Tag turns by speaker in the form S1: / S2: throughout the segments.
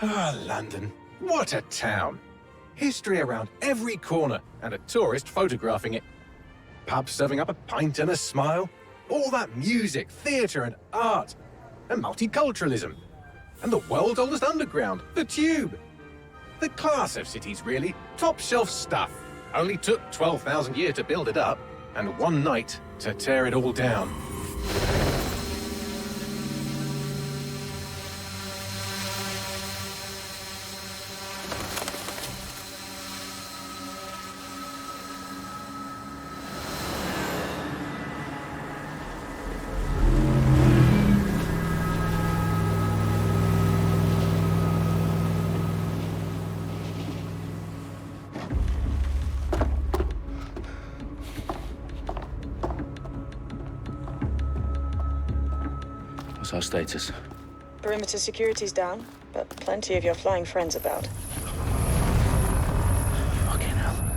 S1: Ah, London. What a town. History around every corner, and a tourist photographing it. Pubs serving up a pint and a smile. All that music, theatre and art. And multiculturalism. And the world's oldest underground, the Tube. The class of cities, really. Top shelf stuff. Only took 12,000 years to build it up, and one night to tear it all down.
S2: What's our status?
S3: Perimeter security's down, but plenty of your flying friends about.
S2: Fucking hell.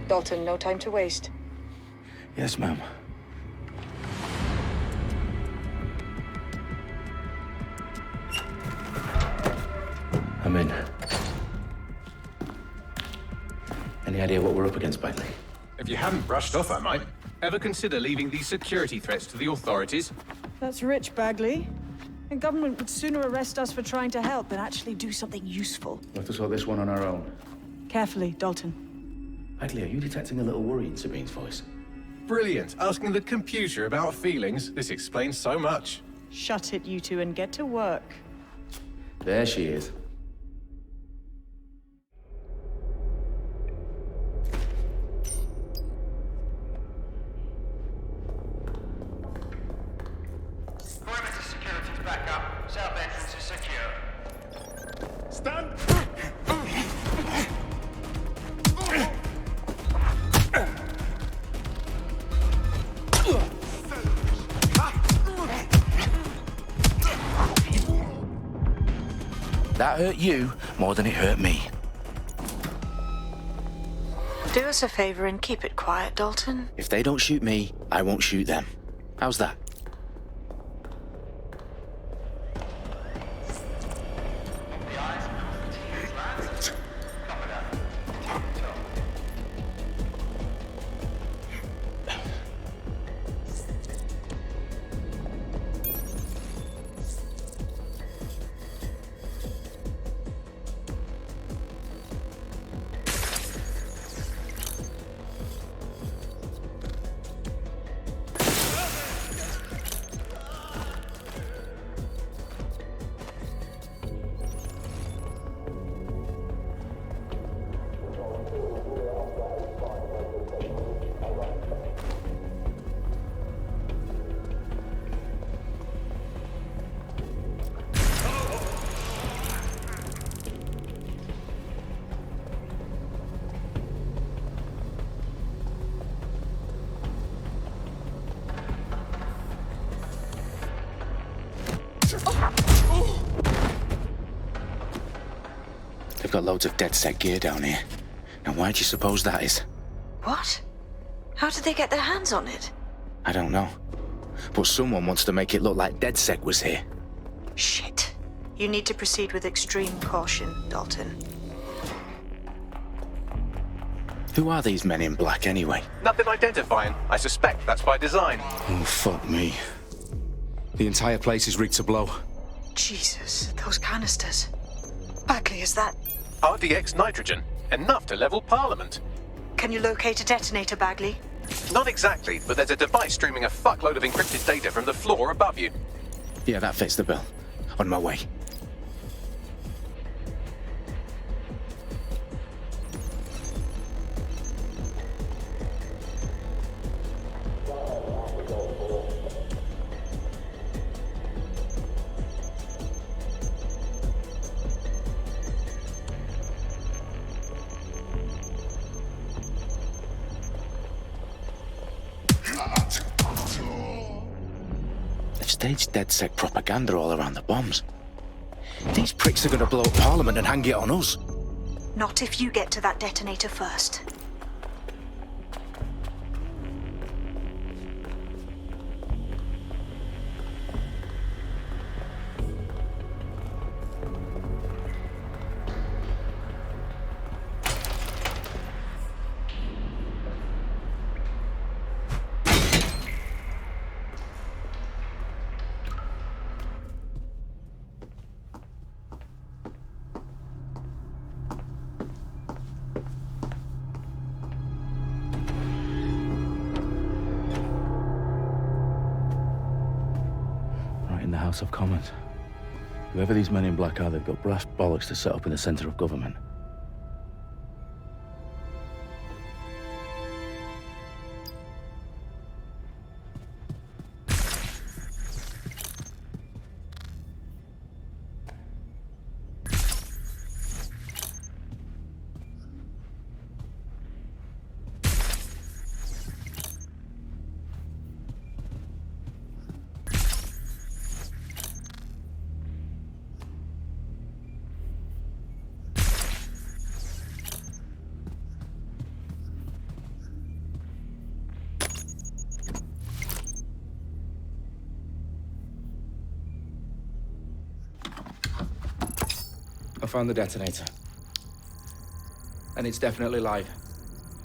S3: Dalton, no time to waste.
S2: Yes, ma'am. I'm in. Any idea what we're up against, Bagley?
S1: If you hadn't brushed off, I might. Ever consider leaving these security threats to the authorities?
S4: That's rich, Bagley. The government would sooner arrest us for trying to help than actually do something useful.
S2: We'll have to sort this one on our own.
S4: Carefully, Dalton.
S2: Bagley, are you detecting a little worry in Sabine's voice?
S1: Brilliant. Asking the computer about feelings. This explains so much.
S4: Shut it, you two, and get to work.
S2: There she is.
S5: Perimeter security's back up. South entrance is secure.
S1: Stand!
S2: That hurt you more than it hurt me.
S3: Do us a favor and keep it quiet, Dalton.
S2: If they don't shoot me, I won't shoot them. How's that?
S5: The eyes across the team's lands. Copy that. Top.
S2: They've got loads of DedSec gear down here. Now why do you suppose that is?
S3: What? How did they get their hands on it?
S2: I don't know. But someone wants to make it look like DedSec was here.
S3: Shit. You need to proceed with extreme caution, Dalton.
S2: Who are these men in black anyway?
S1: Nothing identifying. I suspect that's by design.
S2: Oh, fuck me. The entire place is rigged to blow.
S3: Jesus, those canisters. Bagley, is that...
S1: RDX nitrogen. Enough to level Parliament.
S3: Can you locate a detonator, Bagley?
S1: Not exactly, but there's a device streaming a fuckload of encrypted data from the floor above you.
S2: Yeah, that fits the bill. On my way. They've staged DedSec propaganda all around the bombs. These pricks are gonna blow up Parliament and hang it on us.
S3: Not if you get to that detonator first.
S2: House of Commons. Whoever these men in black are, they've got brass bollocks to set up in the centre of government.
S6: I found the detonator. And it's definitely live.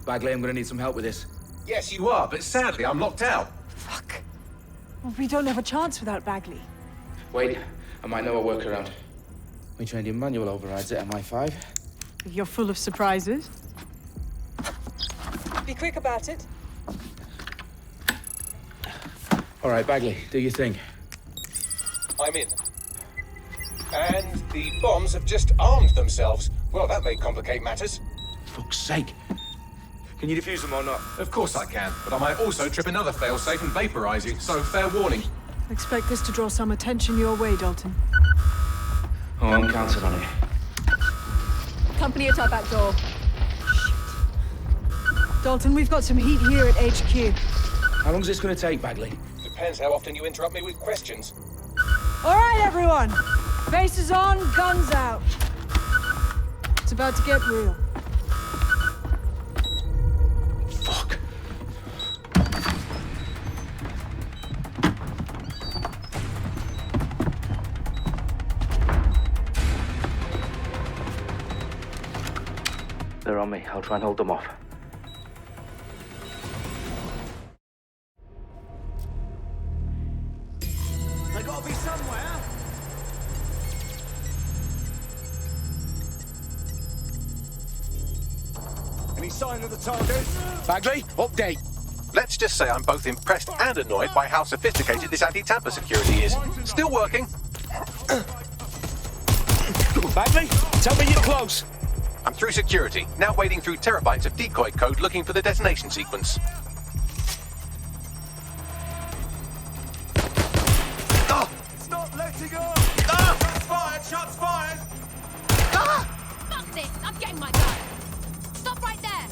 S6: Bagley, I'm gonna need some help with this.
S1: Yes, you are, but sadly, I'm locked out.
S4: Fuck. Well, we don't have a chance without Bagley.
S6: Wait, I might know a workaround. We trained in manual overrides at MI5.
S4: You're full of surprises. Be quick about it.
S6: All right, Bagley, do your thing.
S1: I'm in. And the bombs have just armed themselves. Well, that may complicate matters.
S6: Fuck's sake. Can you defuse them or not?
S1: Of course I can, but I might also trip another failsafe and vaporize you, so fair warning.
S4: Expect this to draw some attention your way, Dalton.
S6: Oh, I'm counting on it.
S7: Company at our back door.
S4: Dalton, we've got some heat here at HQ.
S6: How long's this gonna take, Bagley?
S1: Depends how often you interrupt me with questions.
S4: All right, everyone. Faces on, guns out. It's about to get real.
S6: Fuck. They're on me. I'll try and hold them off.
S8: They gotta be somewhere. Any sign of the target?
S6: Bagley, update.
S1: Let's just say I'm both impressed and annoyed by how sophisticated this anti-tamper security is. Still working.
S6: Bagley, tell me you're close.
S1: I'm through security, now wading through terabytes of decoy code looking for the detonation sequence.
S8: It's not letting up! Shots fired! Shots fired!
S7: Fuck this! I'm getting my gun! Stop right there!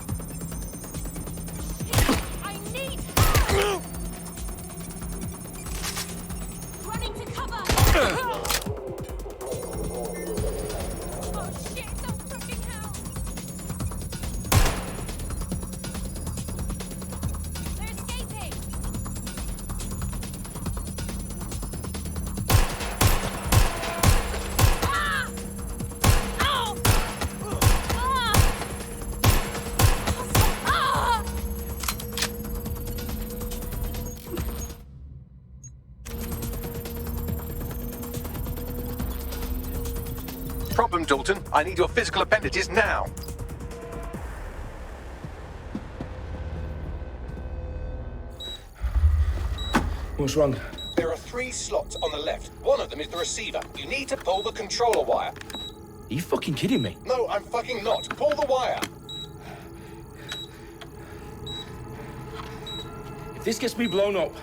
S7: I need help! Running to cover! Oh shit, some fucking hell! They're escaping! Ah! Ow! Ah! Ah!
S1: Problem, Dalton. I need your physical appendages now.
S6: What's wrong?
S1: There are 3 slots on the left. One of them is the receiver. You need to pull the controller wire.
S6: Are you fucking kidding me?
S1: No, I'm fucking not. Pull the wire.
S6: If this gets me blown up...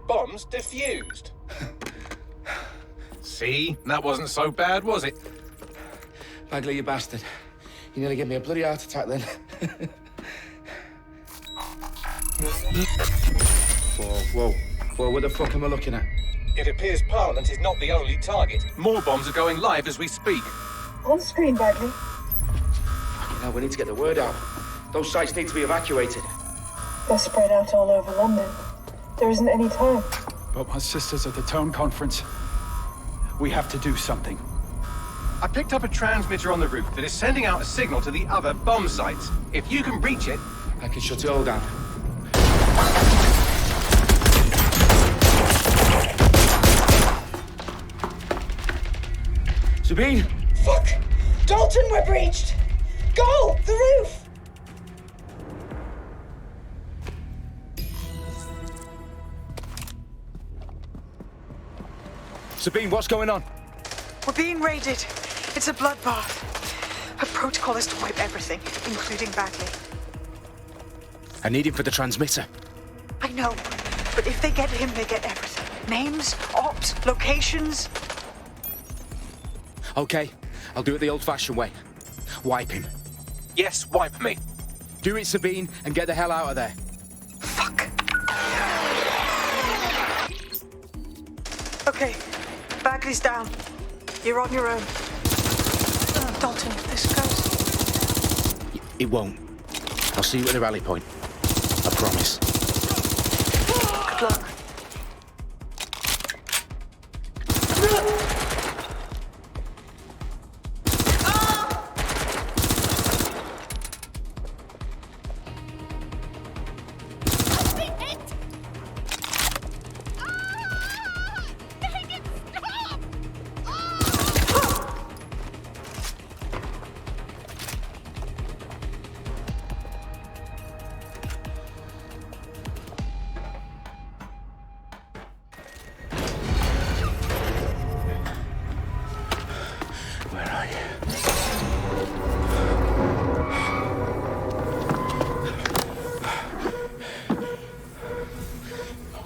S1: Bombs defused. See? That wasn't so bad, was it?
S6: Bagley, you bastard. You nearly gave me a bloody heart attack then. Whoa. What the fuck am I looking at?
S1: It appears Parliament is not the only target. More bombs are going live as we speak.
S4: On screen, Bagley.
S6: Now we need to get the word out. Those sites need to be evacuated.
S9: They're spread out all over London. There isn't any time.
S10: But my sister's at the town conference. We have to do something.
S1: I picked up a transmitter on the roof that is sending out a signal to the other bomb sites. If you can reach it...
S6: I can shut it all down. Sabine!
S9: Fuck! Dalton, we're breached! Go! The roof!
S6: Sabine, what's going on?
S3: We're being raided. It's a bloodbath. Our protocol is to wipe everything, including Bagley.
S2: I need him for the transmitter.
S3: I know, but if they get him, they get everything. Names, ops, locations.
S2: Okay, I'll do it the old-fashioned way. Wipe him.
S1: Yes, wipe me.
S2: Do it, Sabine, and get the hell out of there.
S3: Fuck. Okay, Bagley's down. You're on your own. Dalton, if this goes...
S2: It won't. I'll see you at the rally point. I promise.
S3: Good luck.
S2: Where are you?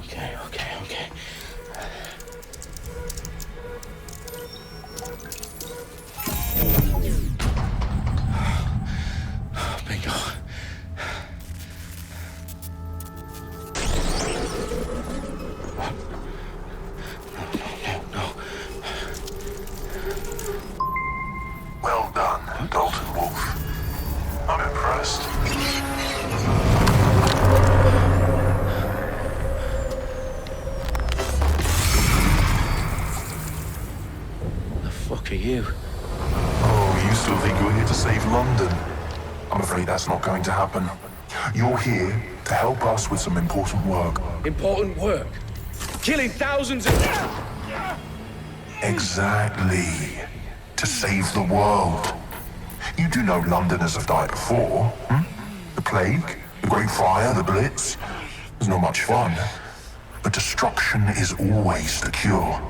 S2: Okay. Bingo. No.
S11: Well done, Dalton Wolf. I'm impressed.
S2: The fuck are you?
S11: Oh, you still think you're here to save London? I'm afraid that's not going to happen. You're here to help us with some important work.
S6: Important work. Killing thousands of...
S11: Exactly. To save the world. You do know Londoners have died before, hmm? The Plague, the Great Fire, the Blitz. It's not much fun. But destruction is always the cure.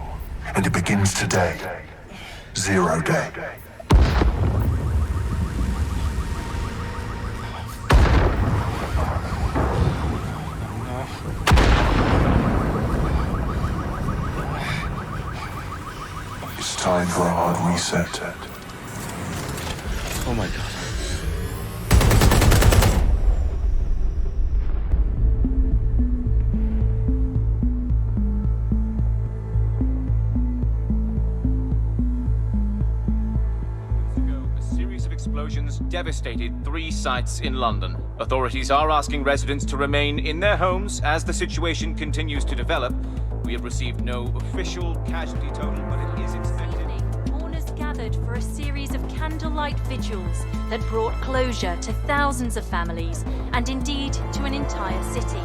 S11: And it begins today. 0 day. It's time for a hard reset.
S2: Oh my god.
S5: A series of explosions devastated 3 sites in London. Authorities are asking residents to remain in their homes as the situation continues to develop. We have received no official casualty total, but it is expected.
S7: Mourners gathered for a series of candlelight vigils that brought closure to thousands of families and indeed to an entire city.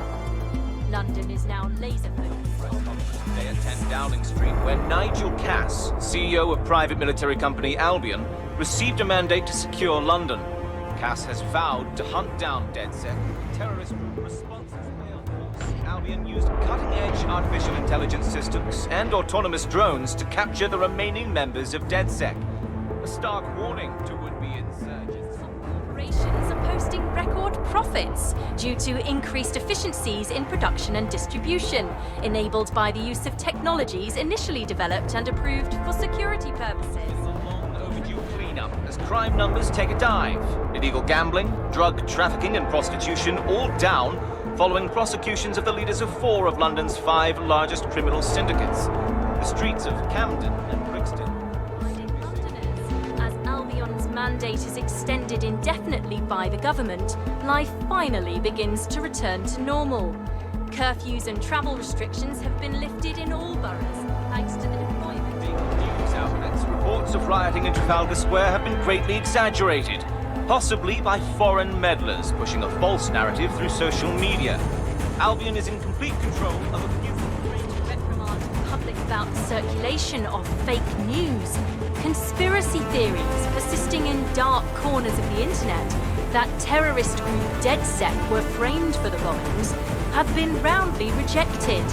S7: London is now laser-focused on...
S5: Today at 10 Downing Street, where Nigel Cass, CEO of private military company Albion, received a mandate to secure London. Cass has vowed to hunt down DedSec. Terrorist responses failed. Albion used cutting-edge artificial intelligence systems and autonomous drones to capture the remaining members of DedSec. A stark warning to would-be insurgents.
S7: Corporations are posting record profits due to increased efficiencies in production and distribution, enabled by the use of technologies initially developed and approved for security purposes.
S5: Overdue cleanup as crime numbers take a dive. Illegal gambling, drug trafficking and prostitution all down following prosecutions of the leaders of 4 of London's 5 largest criminal syndicates. The streets of Camden and Brixton.
S7: As Albion's mandate is extended indefinitely by the government, life finally begins to return to normal. Curfews and travel restrictions have been lifted in all boroughs, thanks to the deployment.
S5: News outlets' reports of rioting in Trafalgar Square have been greatly exaggerated, possibly by foreign meddlers pushing a false narrative through social media. Albion is in complete control of a few...
S7: Reprimand the public about the circulation of fake news, conspiracy theories persisting in dark corners of the internet that terrorist group DedSec were framed for the bombings have been roundly rejected.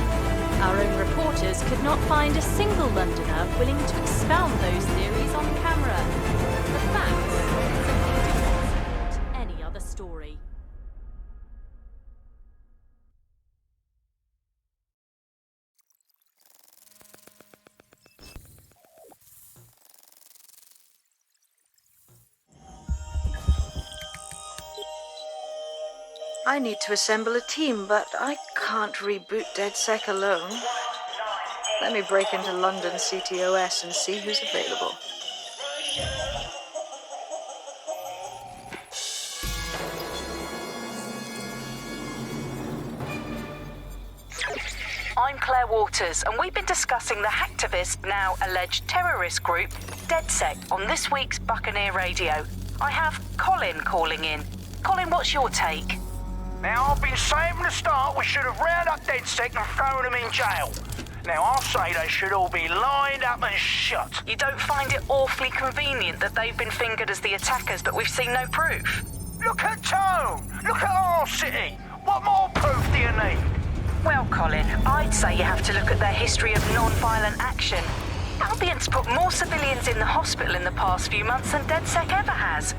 S7: Our own reporters could not find a single Londoner willing to expound those theories on camera. The facts simply do not support any other story.
S3: I need to assemble a team, but I can't reboot DedSec alone. Let me break into London CTOS and see who's available.
S12: I'm Claire Waters, and we've been discussing the hacktivist, now alleged terrorist group, DedSec, on this week's Buccaneer Radio. I have Colin calling in. Colin, what's your take?
S13: Now, I've been saying from the start we should have rounded up DedSec and thrown them in jail. Now, I'll say they should all be lined up and shot.
S12: You don't find it awfully convenient that they've been fingered as the attackers, but we've seen no proof?
S13: Look at Tone! Look at our city! What more proof do you need?
S12: Well, Colin, I'd say you have to look at their history of non-violent action. Albion's put more civilians in the hospital in the past few months than DedSec ever has.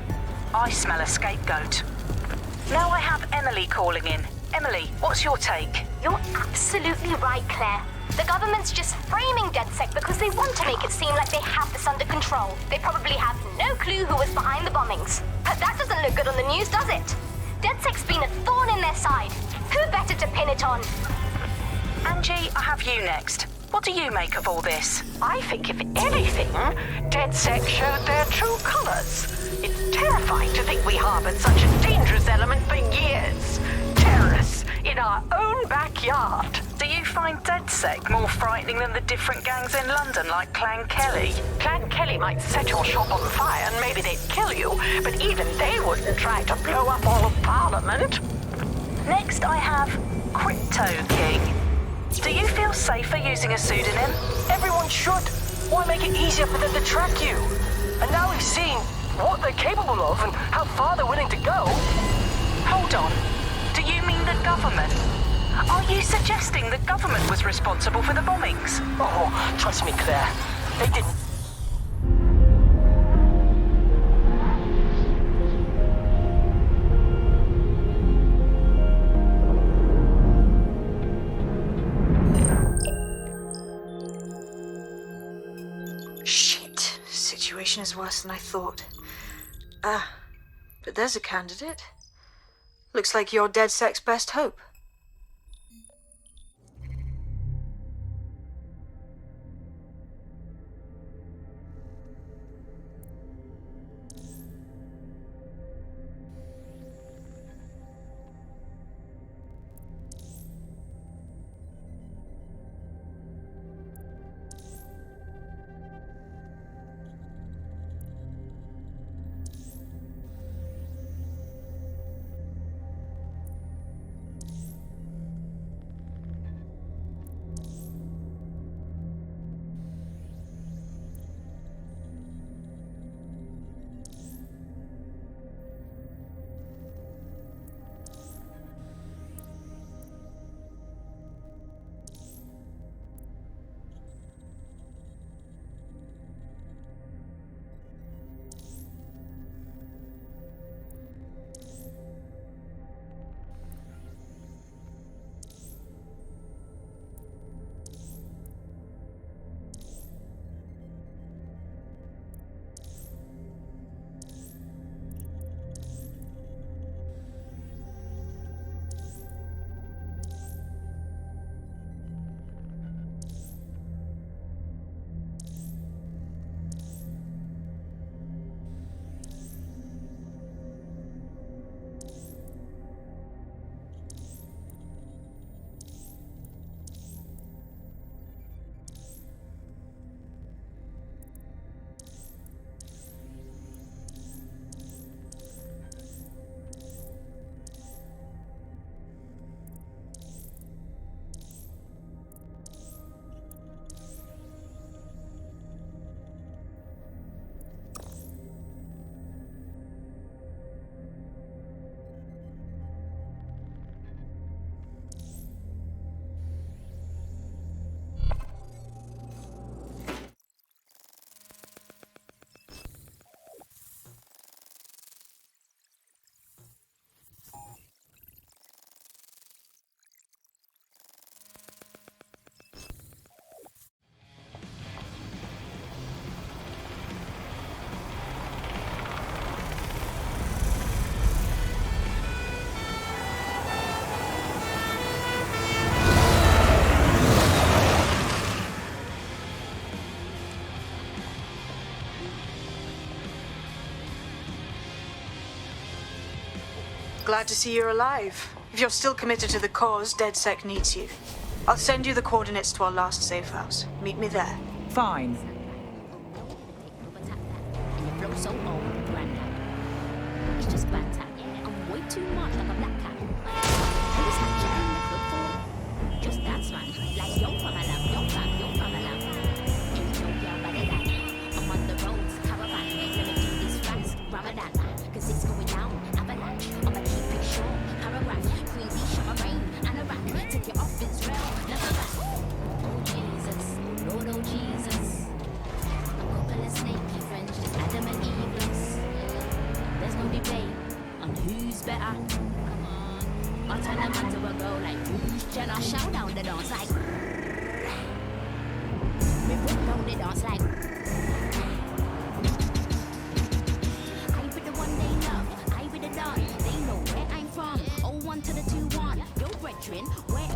S12: I smell a scapegoat. Now I have Emily calling in. Emily, what's your take?
S14: You're absolutely right, Claire. The government's just framing DedSec because they want to make it seem like they have this under control. They probably have no clue who was behind the bombings. But that doesn't look good on the news, does it? DedSec's been a thorn in their side. Who better to pin it on?
S12: Angie, I have you next. What do you make of all this?
S15: I think, if anything, DedSec showed their true colors. It's terrifying to think we harbored such a dangerous element for years. Terrorists in our own backyard.
S12: Do you find DedSec more frightening than the different gangs in London, like Clan Kelly?
S15: Clan Kelly might set your shop on fire and maybe they'd kill you, but even they wouldn't try to blow up all of Parliament.
S12: Next, I have Crypto King. Do you feel safer using a pseudonym?
S15: Everyone should. Why make it easier for them to track you? And now we've seen what they're capable of and how far they're willing to go.
S12: Hold on. Do you mean the government? Are you suggesting the government was responsible for the bombings?
S15: Oh, trust me, Claire. They didn't.
S3: Shit. Situation is worse than I thought. But there's a candidate. Looks like you're DedSec's best hope. glad to see you're alive. If you're still committed to the cause, DedSec needs you. I'll send you the coordinates to our last safe house. Meet me there.
S16: Fine.
S17: So old, granddad. It's just bad tap. I'm way too much like a black cat. Who is that chick in the club for? Just dance, man. Like, yo, from a lamb, yo, fam, yo, from a lamb. Ain't no girl better than I'm on the roads, caravan. Let me do this fast, Ramadan. Cause it's going down, avalanche. I'ma keep it short, paragraph. Queen D, shower rain, and a rack. Take you off Israel, never back. Oh, Jesus, Lord, oh, Jesus. A couple of snaky friends, just Adam and Eve. There's no debate on who's better. Come on. I'll turn them into a girl like who's Jenna. Shout down the dance like. Me put down the dance like. I be the one they love. I be the dog. They know where I'm from. 01 to the 21. Yo, brethren, where?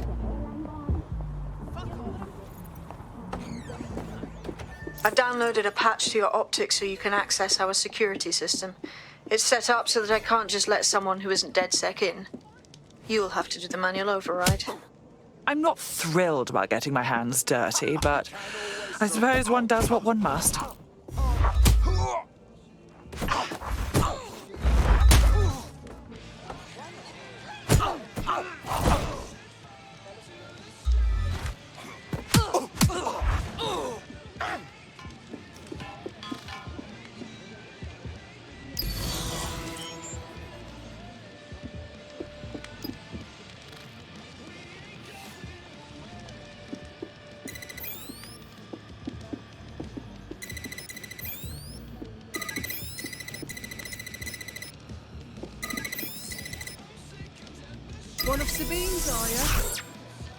S3: I've downloaded a patch to your optics so you can access our security system. It's set up so that I can't just let someone who isn't DedSec in. You'll have to do the manual override.
S16: I'm not thrilled about getting my hands dirty, but I suppose one does what one must.
S4: One of Sabine's, are you?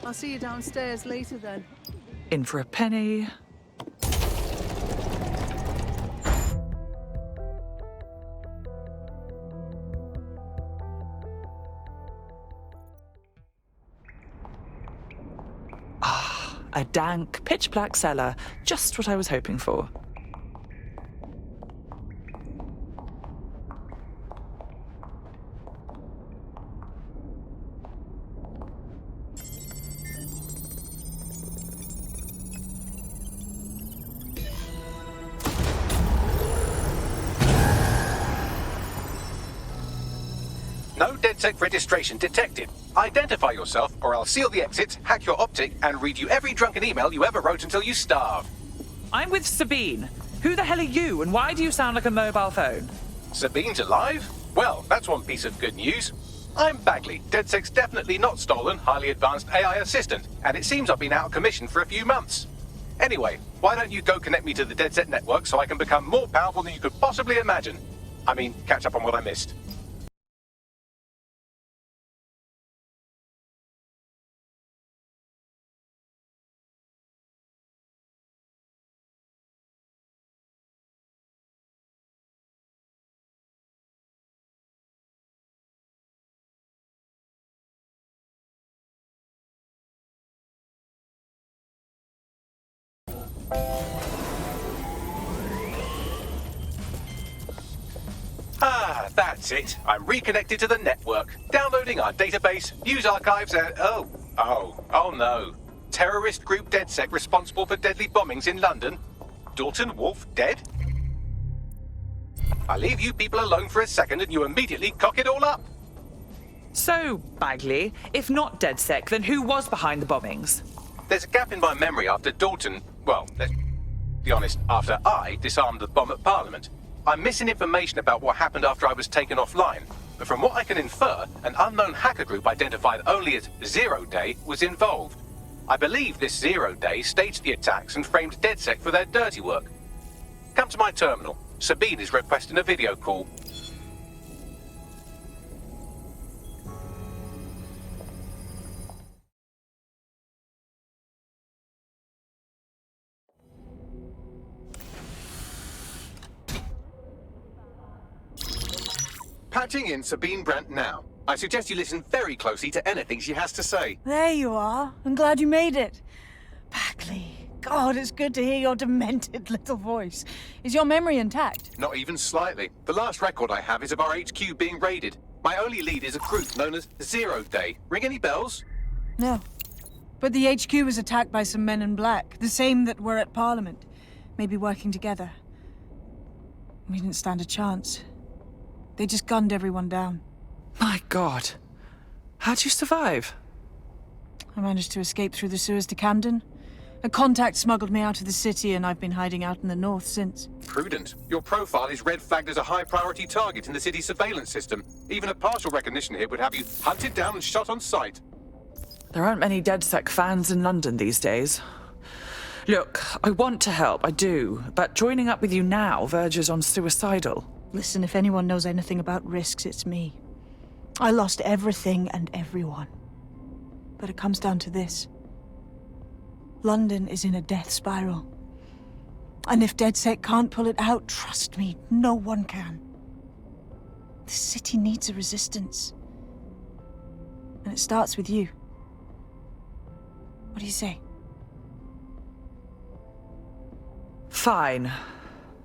S4: I'll see you downstairs later then.
S16: In for a penny. Ah, a dank, pitch-black cellar. Just what I was hoping for.
S1: No DedSec registration detected. Identify yourself, or I'll seal the exits, hack your optic, and read you every drunken email you ever wrote until you starve.
S16: I'm with Sabine. Who the hell are you, and why do you sound like a mobile phone?
S1: Sabine's alive? Well, that's one piece of good news. I'm Bagley, DedSec's definitely not stolen, highly advanced AI assistant, and it seems I've been out of commission for a few months. Anyway, why don't you go connect me to the DedSec network so I can become more powerful than you could possibly imagine? I mean, catch up on what I missed. Ah, that's it. I'm reconnected to the network. Downloading our database, news archives, and... Oh no. Terrorist group DedSec responsible for deadly bombings in London? Dalton Wolf dead? I leave you people alone for a second and you immediately cock it all up.
S16: So, Bagley, if not DedSec, then who was behind the bombings?
S1: There's a gap in my memory after Dalton... Well, let's be honest, after I disarmed the bomb at Parliament. I'm missing information about what happened after I was taken offline, but from what I can infer, an unknown hacker group identified only as Zero Day was involved. I believe this Zero Day staged the attacks and framed DedSec for their dirty work. Come to my terminal. Sabine is requesting a video call. Patching in Sabine Brandt now. I suggest you listen very closely to anything she has to say.
S4: There you are. I'm glad you made it. Bagley, God, it's good to hear your demented little voice. Is your memory intact?
S1: Not even slightly. The last record I have is of our HQ being raided. My only lead is a group known as 0 Day. Ring any bells?
S4: No. But the HQ was attacked by some men in black, the same that were at Parliament. Maybe working together. We didn't stand a chance. They just gunned everyone down.
S16: My God. How'd you survive?
S4: I managed to escape through the sewers to Camden. A contact smuggled me out of the city, and I've been hiding out in the north since.
S1: Prudent. Your profile is red flagged as a high-priority target in the city's surveillance system. Even a partial recognition hit would have you hunted down and shot on sight.
S16: There aren't many DedSec fans in London these days. Look, I want to help, I do, but joining up with you now verges on suicidal.
S4: Listen, if anyone knows anything about risks, it's me. I lost everything and everyone. But it comes down to this. London is in a death spiral. And if DedSec can't pull it out, trust me, no one can. The city needs a resistance. And it starts with you. What do you say?
S16: Fine.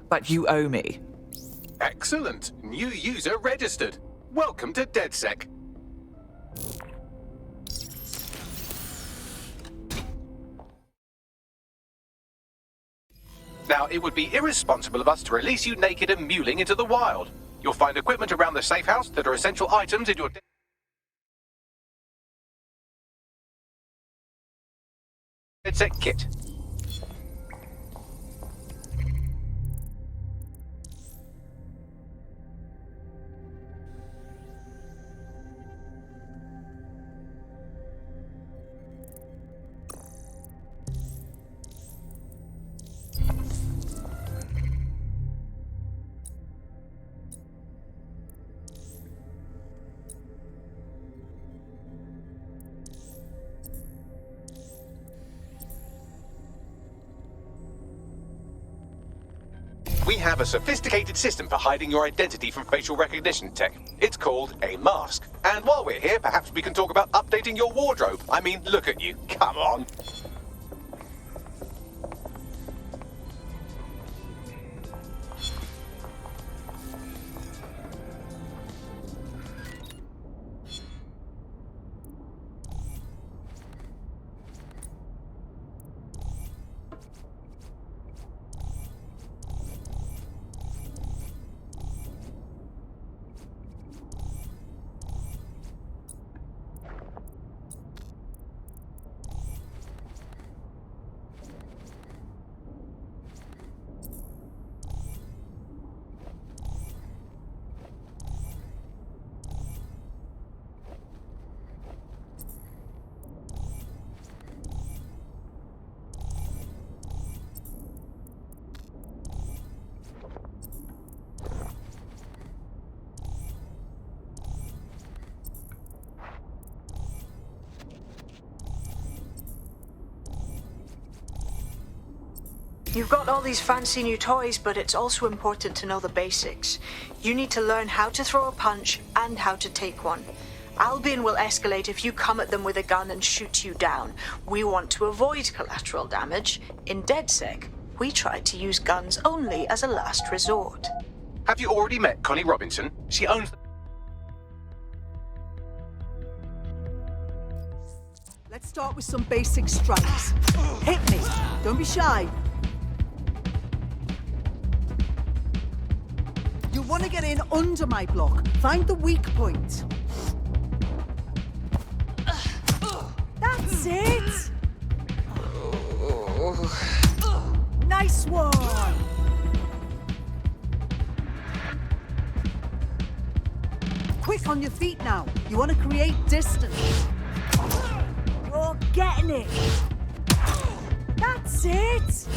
S16: But you owe me.
S1: Excellent. New user registered. Welcome to DedSec. Now, it would be irresponsible of us to release you naked and mewling into the wild. You'll find equipment around the safe house that are essential items in your DedSec kit. We have a sophisticated system for hiding your identity from facial recognition tech. It's called a mask. And while we're here, perhaps we can talk about updating your wardrobe. I mean, look at you. Come on.
S3: You've got all these fancy new toys, but it's also important to know the basics. You need to learn how to throw a punch and how to take one. Albion will escalate if you come at them with a gun and shoot you down. We want to avoid collateral damage. In DedSec, we try to use guns only as a last resort.
S1: Have you already met Connie Robinson? She owns the...
S18: Let's start with some basic strikes. Hit me. Don't be shy. You want to get in under my block. Find the weak point. That's it! Nice one! Quick on your feet now. You want to create distance. You're getting it. That's it!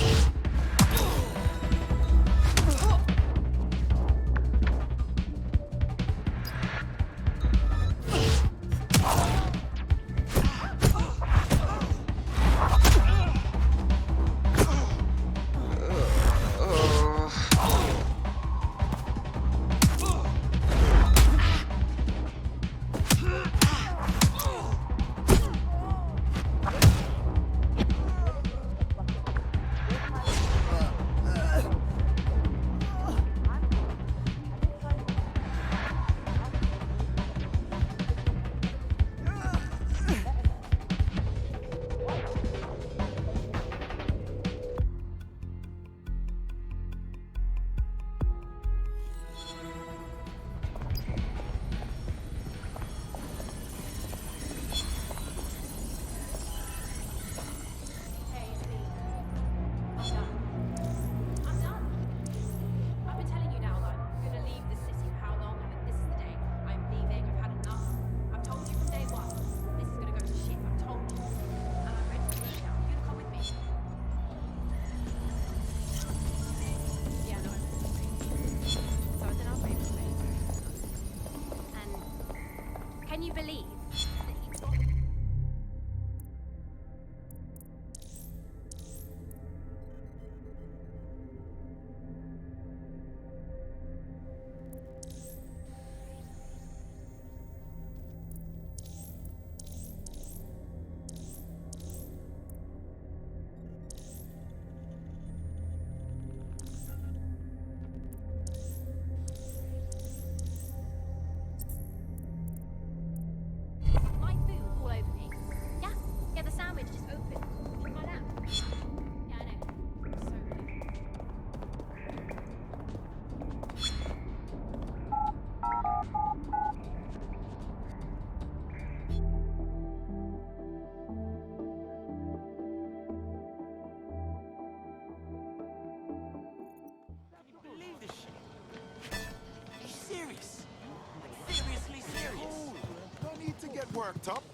S8: worked up.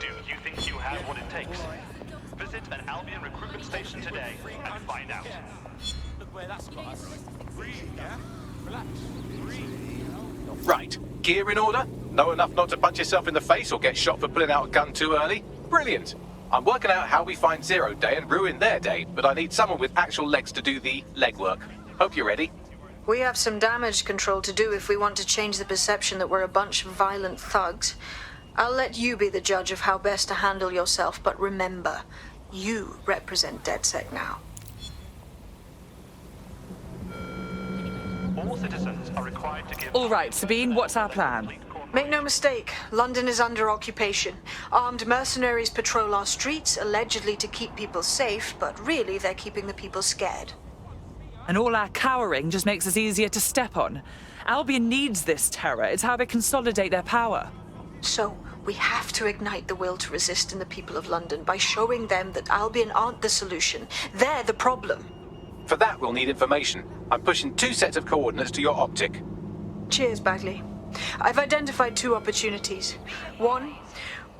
S19: Do you think you have what it takes? Visit an Albion recruitment station today and find out.
S5: Look where that's got us.
S8: Breathe, yeah? Relax. Breathe.
S1: Right, gear in order? Know enough not to punch yourself in the face or get shot for pulling out a gun too early? Brilliant. I'm working out how we find Zero Day and ruin their day, but I need someone with actual legs to do the legwork. Hope you're ready.
S3: We have some damage control to do if we want to change the perception that we're a bunch of violent thugs. I'll let you be the judge of how best to handle yourself, but remember, you represent DedSec now.
S19: All citizens are required to give...
S16: All right, Sabine, what's our plan?
S3: Make no mistake, London is under occupation. Armed mercenaries patrol our streets, allegedly to keep people safe, but really they're keeping the people scared.
S16: And all our cowering just makes us easier to step on. Albion needs this terror. It's how they consolidate their power.
S3: So, we have to ignite the will to resist in the people of London by showing them that Albion aren't the solution. They're the problem.
S1: For that, we'll need information. I'm pushing 2 sets of coordinates to your optic.
S3: Cheers, Bagley. I've identified 2 opportunities. 1,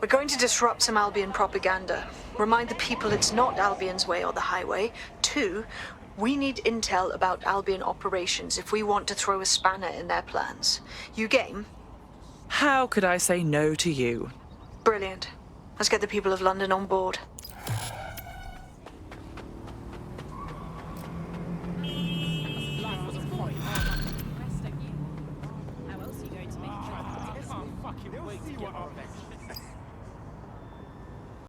S3: we're going to disrupt some Albion propaganda. Remind the people it's not Albion's way or the highway. 2, we need intel about Albion operations if we want to throw a spanner in their plans. You game?
S16: How could I say no to you?
S3: Brilliant. Let's get the people of London on board.
S5: Fucking wait to get our revenge.